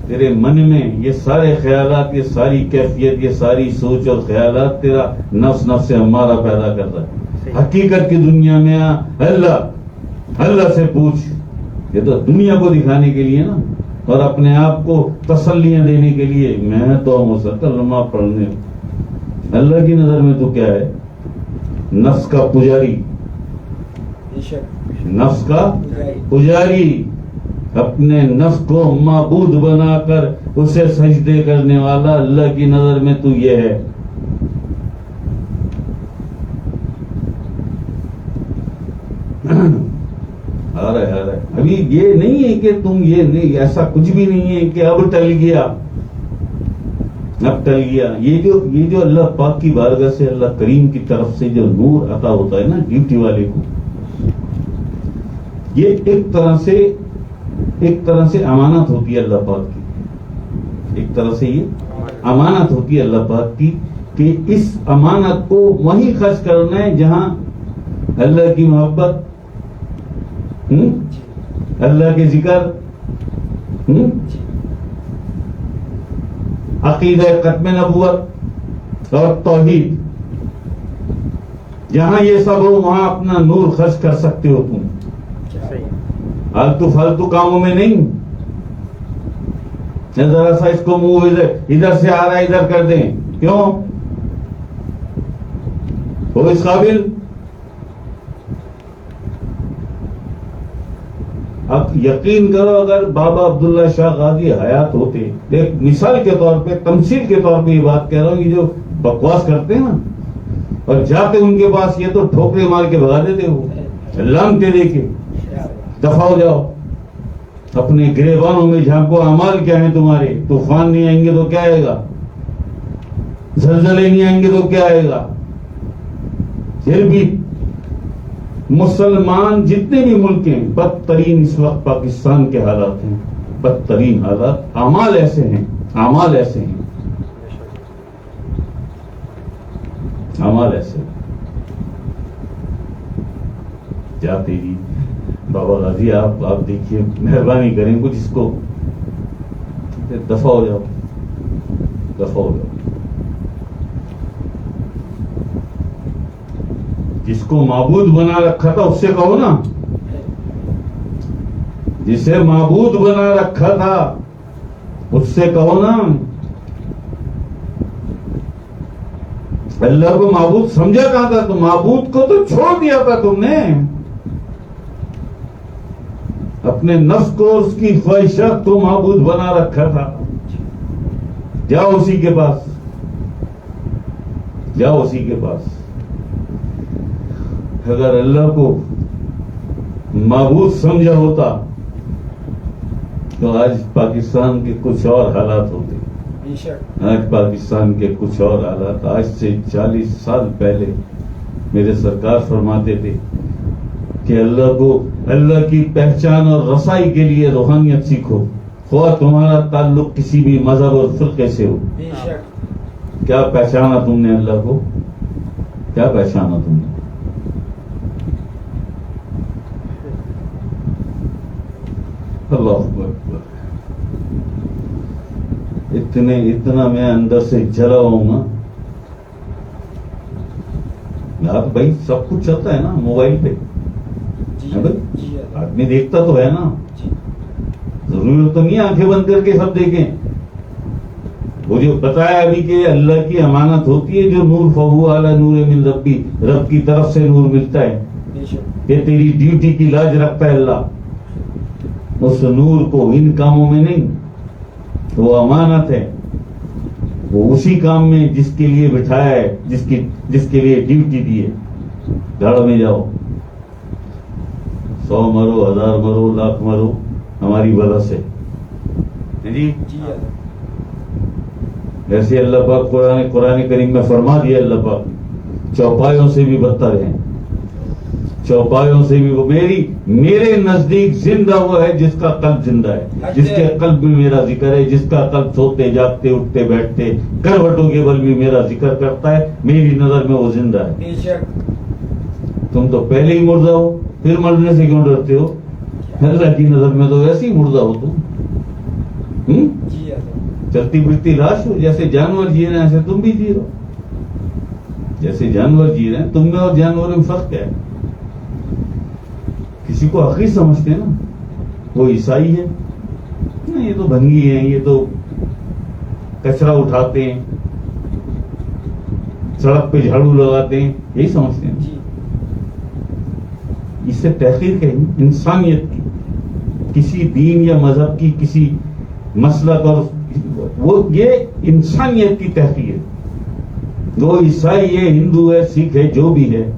تیرے من میں یہ سارے خیالات، یہ ساری کیفیت، یہ ساری سوچ اور خیالات تیرا نفس ہمارا پیدا کرتا ہے. حقیقت کی دنیا میں اللہ سے پوچھ. یہ تو دنیا کو دکھانے کے لیے نا، اور اپنے آپ کو تسلیاں دینے کے لیے. میں تو کلمہ پڑھنے. اللہ کی نظر میں تو کیا ہے؟ نفس کا پجاری، نفس کا پجاری، اپنے نفس کو معبود بنا کر اسے سجدے کرنے والا. اللہ کی نظر میں تو یہ ہے. ابھی یہ نہیں ہے کہ تم یہ نہیں، ایسا کچھ بھی نہیں ہے کہ اب ٹل گیا. یہ جو اللہ پاک کی بارگاہ سے، اللہ کریم کی طرف سے جو نور عطا ہوتا ہے نا ڈیوٹی والے کو، یہ ایک طرح سے امانت ہوتی ہے اللہ پاک کی. ایک طرح سے یہ امانت ہوتی ہے اللہ پاک کی کہ اس امانت کو وہیں خرچ کرنا ہے جہاں اللہ کی محبت، اللہ کے ذکر، عقیدہ ختم نبوت اور توحید، جہاں یہ سب ہو وہاں اپنا نور خرچ کر سکتے ہو تم. فالتو کاموں میں نہیں. ذرا سا اس کو منہ ادھر سے آ رہا ہے ادھر کر دیں. کیوں ہو اس قابل؟ اب یقین کرو اگر بابا عبداللہ شاہ غازی حیات ہوتے، ایک مثال کے طور پہ، تمثیل کے طور پہ یہ بات کہہ رہا ہوں، یہ جو بکواس کرتے ہیں نا اور جاتے ان کے پاس، یہ تو ٹھوکرے مار کے بھگا دیتے، وہ لانگتے دے کے دفع ہو جاؤ، اپنے گریبانوں میں جھانکو، اعمال کیا ہیں تمہارے؟ طوفان نہیں آئیں گے تو کیا آئے گا؟ زلزلے نہیں آئیں گے تو کیا آئے گا؟ پھر بھی مسلمان جتنے بھی ملک ہیں، بدترین اس وقت پاکستان کے حالات ہیں، بدترین حالات. اعمال ایسے ہیں، اعمال ایسے ہیں، اعمال ایسے ہیں. جاتے ہی بابا غازی آپ دیکھیے، مہربانی کریں کچھ اس کو دفع ہو جاؤ، دفع ہو جاؤ. جس کو معبود بنا رکھا تھا اس سے کہو نا، جسے معبود بنا رکھا تھا اس سے کہو نا. اللہ کو معبود سمجھا کہاں تھا؟ تو معبود کو تو چھوڑ دیا تھا تم نے، اپنے نفس کو، اس کی خواہشات کو معبود بنا رکھا تھا. جاؤ اسی کے پاس، جاؤ اسی کے پاس. اگر اللہ کو معبود سمجھا ہوتا تو آج پاکستان کے کچھ اور حالات ہوتے. آج پاکستان کے کچھ اور حالات. آج سے 40 سال پہلے میرے سرکار فرماتے تھے کہ اللہ کو، اللہ کی پہچان اور رسائی کے لیے روحانیت سیکھو، خواہ تمہارا تعلق کسی بھی مذہب اور فرقے سے ہو. کیا پہچانا تم نے اللہ کو؟ کیا پہچانا تم نے؟ اللہ اکبر. اتنا میں اندر سے جلا ہوں نا. یار بھائی سب کچھ چلتا ہے نا موبائل پہ، آدمی دیکھتا تو ہے نا، ضروری تو نہیں آنکھیں بند کر کے سب دیکھیں. وہ جو بتایا ابھی کہ اللہ کی امانت ہوتی ہے، جو نور فہو اعلی نور من ربی، رب کی طرف سے نور ملتا ہے، کہ تیری ڈیوٹی کی لاج رکھتا ہے اللہ. اس نور کو ان کاموں میں نہیں، وہ امانت ہے، وہ اسی کام میں جس کے لیے بٹھایا ہے، جس کے لیے ڈیوٹی دی ہے. گھر میں جاؤ، 100 مرو، 1000 مرو، لاکھ مرو، ہماری وجہ سے. جی ایسے اللہ پاک قرآن کریم میں فرما دیا، اللہ پاک چوپایوں سے بھی بدتر ہیں، چوپایوں سے بھی. وہ میرے نزدیک زندہ وہ ہے جس کا قلب زندہ ہے، جس کے قلب میں میرا ذکر ہے، جس کا قلب سوتے جاگتے اٹھتے بیٹھتے کروٹوں کے بل بھی میرا ذکر کرتا ہے. میری نظر میں وہ زندہ ہے. تم تو پہلے ہی مردہ ہو، پھر مرنے سے کیوں ڈرتے ہو؟ اللہ کی نظر میں تو ویسے ہی مردہ ہو تم. چلتی پھرتی لاش ہو. جیسے جانور جی رہے ہیں ایسے تم بھی جی رہو. جیسے جانور جی رہے ہیں، تم میں اور جانوروں میں فرق کیا ہے؟ کسی کو حقیق سمجھتے ہیں نا، وہ عیسائی ہے، یہ تو بھنگی ہیں، یہ تو کچرا اٹھاتے ہیں، سڑک پہ جھاڑو لگاتے ہیں، یہی سمجھتے ہیں. اس سے تحقیر کہیں انسانیت کی، کسی دین یا مذہب کی، کسی مسلک، اور وہ یہ انسانیت کی تحقیر. وہ عیسائی ہے، ہندو ہے، سکھ ہے، جو بھی ہے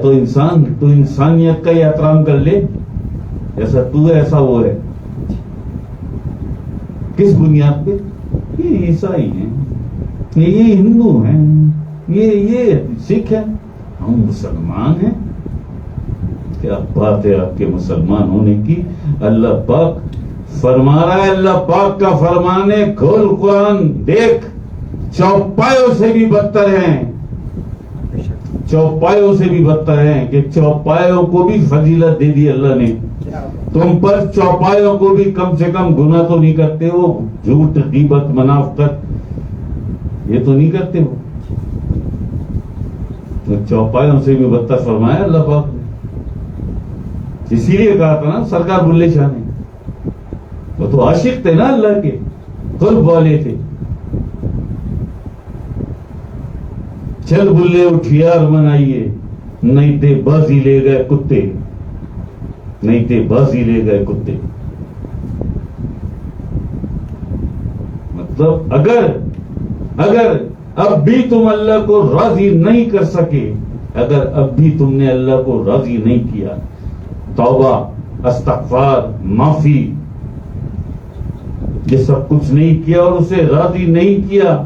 تو انسان. تو انسانیت کا یہ احترام کر لے، ایسا تو ہے ایسا وہ ہے. کس بنیاد پہ؟ یہ عیسائی ہیں، یہ ہندو ہیں، یہ سکھ ہیں، ہم مسلمان ہیں. کیا بات ہے آپ کے مسلمان ہونے کی. اللہ پاک فرما رہا ہے، اللہ پاک کا فرمان ہے، کھول قرآن دیکھ، چوپایوں سے بھی بدتر ہیں، چوپایوں سے بھی بدتر ہیں. کہ چوپایوں کو بھی فضیلت دے دی اللہ نے تم پر. چوپایوں کو بھی کم سے کم گناہ تو نہیں کرتے ہو، جھوٹ، غیبت، منافقت، یہ تو نہیں کرتے ہو. تو چوپایوں سے بھی بدتر فرمایا اللہ پاک نے. اسی لیے کہا تھا نا سرکار بلے شاہ نے وہ تو عاشق تھے نا اللہ کے، قرب والے تھے. چل بلے اٹھ یار منائیے، نہیں تے بازی لے گئے کتے، نہیں تے بازی لے گئے کتے. مطلب اگر اب بھی تم اللہ کو راضی نہیں کر سکے، اگر اب بھی تم نے اللہ کو راضی نہیں کیا، توبہ، استغفار، معافی، یہ سب کچھ نہیں کیا اور اسے راضی نہیں کیا،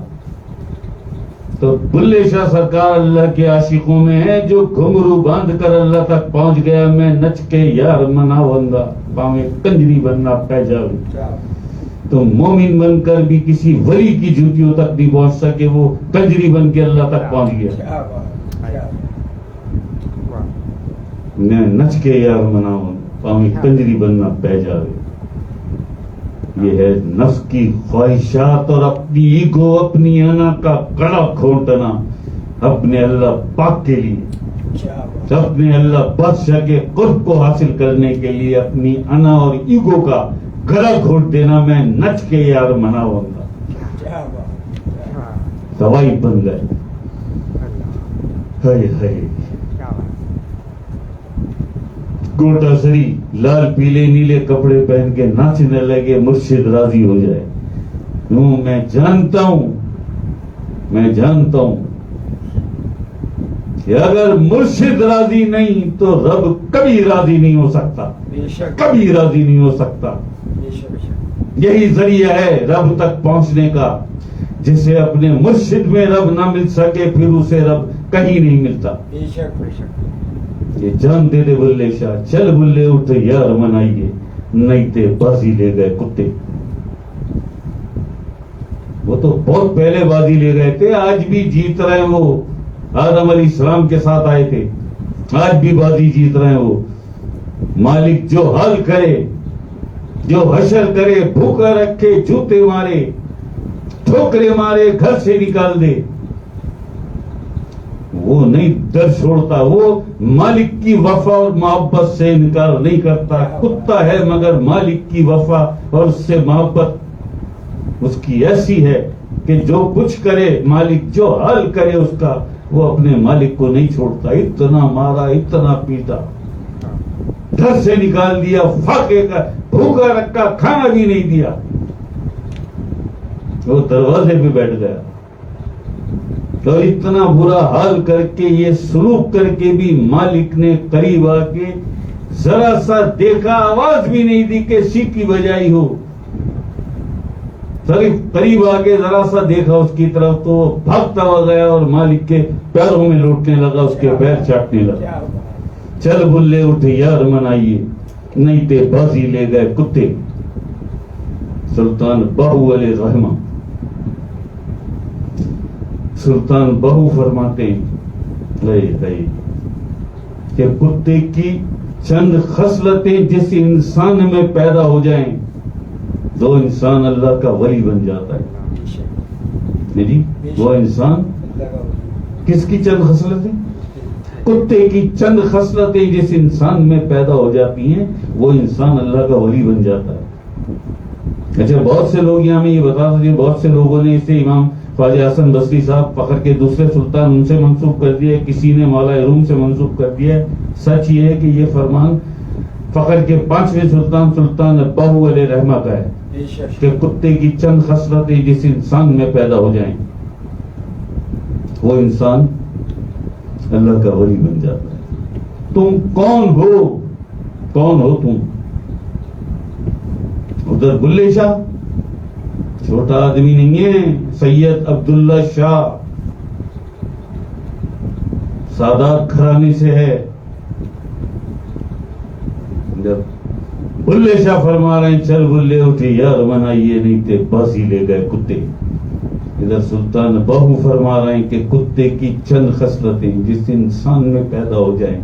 تو بلے شاہ سرکار اللہ کے عاشقوں میں ہے جو گھنگرو باندھ کر اللہ تک پہنچ گیا. میں نچ کے یار مناونگا، پاویں کنجری بننا پہ جاوے. تو مومن بن کر بھی کسی ولی کی جوتیوں تک نہیں پہنچ سکے، وہ کنجری بن کے اللہ تک پہنچ گیا. میں نچ کے یار مناونگا، پاویں کنجری بننا پہ جاوے. یہ ہے نفس کی خواہشات اور اپنی ایگو، اپنی انا کا گلا گھونٹنا اپنے اللہ پاک کے لیے، اپنے اللہ بادشاہ کے قرب کو حاصل کرنے کے لیے اپنی انا اور ایگو کا گلا گھونٹ دینا. میں نچ کے یار مناونگا، دوائی بن گئے. ہائے ہائے گوٹا سری لال پیلے نیلے کپڑے پہن کے ناچنے لگے، مرشد راضی ہو جائے. میں جانتا ہوں کہ اگر مرشد راضی نہیں تو رب کبھی راضی نہیں ہو سکتا، کبھی راضی نہیں ہو سکتا. یہی ذریعہ ہے رب تک پہنچنے کا. جسے اپنے مرشد میں رب نہ مل سکے پھر اسے رب کہیں نہیں ملتا. یہ جانتے تھے بلے شاہ. چل بلے اٹھ یار منائیے، نہیں تے بازی لے گئے کتے. وہ تو بہت پہلے بازی لے گئے تھے، آج بھی جیت رہے ہیں. وہ آدم علیہ السلام کے ساتھ آئے تھے، آج بھی بازی جیت رہے ہیں. وہ مالک جو حل کرے، جو حشر کرے، بھوکا رکھے، جوتے مارے، ٹھوکرے مارے، گھر سے نکال دے، وہ نہیں در چھوڑتا. وہ مالک کی وفا اور محبت سے انکار نہیں کرتا. کتا ہے مگر مالک کی وفا اور اس سے محبت اس کی ایسی ہے کہ جو کچھ کرے مالک، جو حال کرے اس کا، وہ اپنے مالک کو نہیں چھوڑتا. اتنا مارا، اتنا پیٹا، گھر سے نکال دیا، فاقے کا بھوکا رکھا، کھانا بھی نہیں دیا. وہ دروازے پہ بیٹھ گیا. اور اتنا برا حال کر کے، یہ سلوک کر کے بھی مالک نے قریب آ کے ذرا سا دیکھا، آواز بھی نہیں دی کہ سیٹی بجائی ہو. صرف قریب آ کے ذرا سا دیکھا اس کی طرف تو وہ بھاگتا ہوا گیا اور مالک کے پیروں میں لوٹنے لگا، اس کے پیر چاٹنے لگا. چل بلے اٹھ یار منائیے، نہیں تے بازی لے گئے کتے. سلطان باہو علیہ رحمہ، سلطان بہو فرماتے ہیں کہ کتے کی چند خصلتیں جس انسان میں پیدا ہو جائیں تو انسان اللہ کا ولی بن جاتا ہے. جی وہ انسان کس کی چند خصلتیں؟ کتے کی چند خصلتیں جس انسان میں پیدا ہو جاتی ہیں وہ انسان اللہ کا ولی بن جاتا ہے. اچھا بہت سے لوگ یہاں میں یہ بتا سکتے، بہت سے لوگوں نے اسے امام خواجہ حسن بصری صاحب پکڑ کے دوسرے سلطان ان سے منسوب کر دیا، کسی نے مولا روم سے منسوب کر دیا. سچ یہ ہے کہ یہ فرمان فخر کے 5ویں سلطان سلطان باہو علیہ رحمہ کا ہے کہ کتے کی چند خصلتیں جس انسان میں پیدا ہو جائیں وہ انسان اللہ کا ولی بن جاتا ہے. تم کون ہو تم؟ ادھر بلے شاہ چھوٹا آدمی نہیں ہے، سید عبداللہ شاہ سادات گھرانے سے ہے. جب بلے شاہ فرما رہے ہیں چل بلے اٹھے یار منائیے، نہیں تے بازی لے گئے کتے. ادھر سلطان باہو فرما رہے ہیں کہ کتے کی چند خصلتیں جس انسان میں پیدا ہو جائیں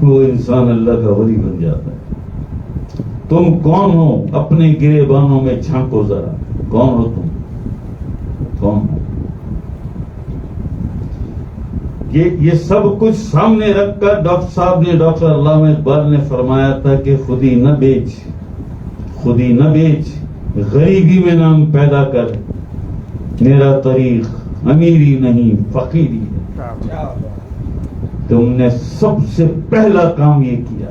وہ انسان اللہ کا ولی بن جاتا ہے. تم کون ہو؟ اپنے گریبانوں میں جھانکو ذرا، کون ہو تم؟ کون ہو؟ یہ سب کچھ سامنے رکھ کر ڈاکٹر صاحب نے، ڈاکٹر علامہ اقبال نے فرمایا تھا کہ خودی نہ بیچ، خودی نہ بیچ، غریبی میں نام پیدا کر، میرا طریق امیری نہیں فقیری ہے۔ تم نے سب سے پہلا کام یہ کیا،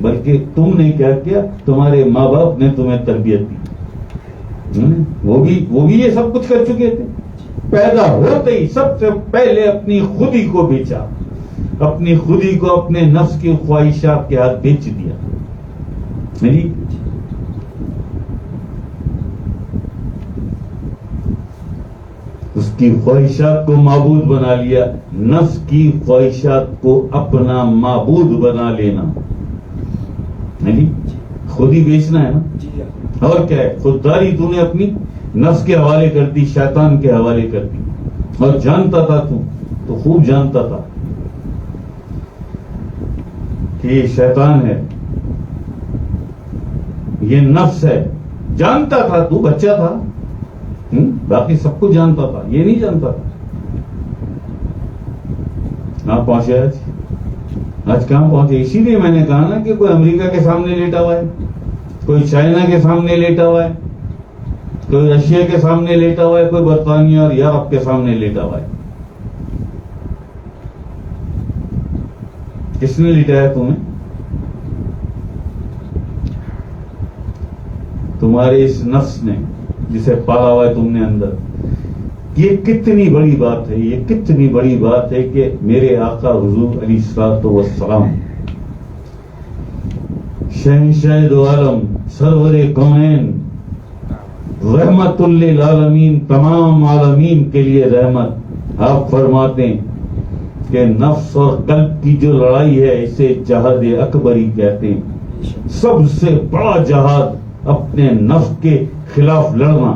بلکہ تم نے کیا کیا، تمہارے ماں باپ نے تمہیں تربیت دی، وہ بھی یہ سب کچھ کر چکے تھے۔ پیدا ہوتے ہی سب سے پہلے اپنی خودی کو بیچا، اپنی خودی کو اپنے نفس کی خواہشات کے ہاتھ بیچ دیا۔ نہیں، اس کی خواہشات کو معبود بنا لیا، نفس کی خواہشات کو اپنا معبود بنا لینا، نہیں خودی بیچنا ہے نا، اور کیا ہے، خودداری تو نے اپنی نفس کے حوالے کر دی، شیطان کے حوالے کر دی، اور جانتا تھا تو خوب جانتا تھا کہ یہ شیطان ہے، یہ نفس ہے، جانتا تھا، تو بچہ تھا، باقی سب کچھ جانتا تھا، یہ نہیں جانتا تھا۔ کہاں پہنچے آج کہاں پہنچے؟ اسی لیے میں نے کہا نا کہ کوئی امریکہ کے سامنے لیٹا ہوا ہے، کوئی چائنا کے سامنے لیٹا ہوا ہے، کوئی رشیا کے سامنے لیٹا ہوا ہے، کوئی برطانیہ اور یورپ کے سامنے لیٹا ہوا ہے۔ کس نے لٹایا تمہیں؟ تمہارے اس نفس نے، جسے پالا ہوا ہے تم نے اندر۔ یہ کتنی بڑی بات ہے، یہ کتنی بڑی بات ہے کہ میرے آقا حضور علیہ الصلوۃ والسلام، شہنشاہ دو عالم، سرور کونین، رحمت للعالمین، تمام عالمین کے لیے رحمت، آپ فرماتے ہیں کہ نفس اور قلب کی جو لڑائی ہے اسے جہاد اکبری کہتے ہیں۔ سب سے بڑا جہاد اپنے نفس کے خلاف لڑنا،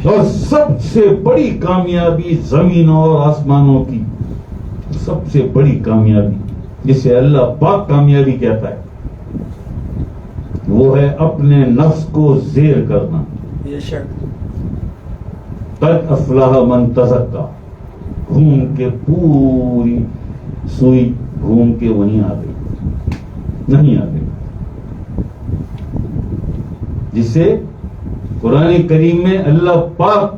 اور سب سے بڑی کامیابی زمینوں اور آسمانوں کی سب سے بڑی کامیابی، جسے اللہ پاک کامیابی کہتا ہے، وہ ہے اپنے نفس کو زیر کرنا۔ قد افلح من تزکا، گھوم کے پوری سوئی گھوم کے وہیں آ گئی، نہیں آ گئی، جسے قرآن کریم میں اللہ پاک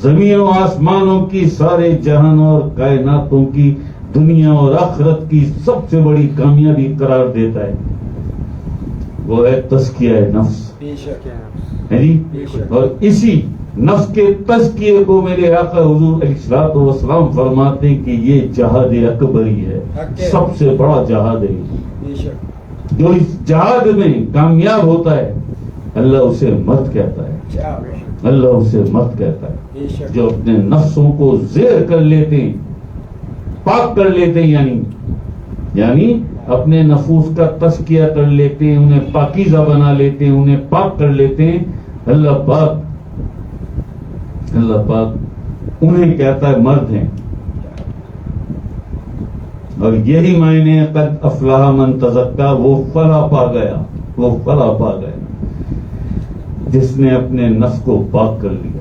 زمین و آسمانوں کی، سارے جہانوں اور کائناتوں کی، دنیا اور آخرت کی سب سے بڑی کامیابی قرار دیتا ہے، وہ ہے تزکیہ نفس، ہے جی۔ اور اسی نفس کے تزکیے کو میرے آقا حضور علیہ الصلوۃ والسلام فرماتے ہیں کہ یہ جہاد اکبری ہے، سب سے بڑا جہاد ہے۔ جو اس جہاد میں کامیاب ہوتا ہے اللہ اسے مرد کہتا ہے، اللہ اسے مرد کہتا ہے۔ جو اپنے نفسوں کو زیر کر لیتے ہیں، پاک کر لیتے ہیں، یعنی اپنے نفوس کا تزکیہ کر لیتے ہیں، انہیں پاکیزہ بنا لیتے ہیں، انہیں پاک کر لیتے ہیں، اللہ پاک انہیں کہتا ہے مرد ہیں۔ اور یہی معنی قد افلح من تزکا، وہ فلاح پا گیا، وہ فلاح پا گیا جس نے اپنے نفس کو پاک کر لیا۔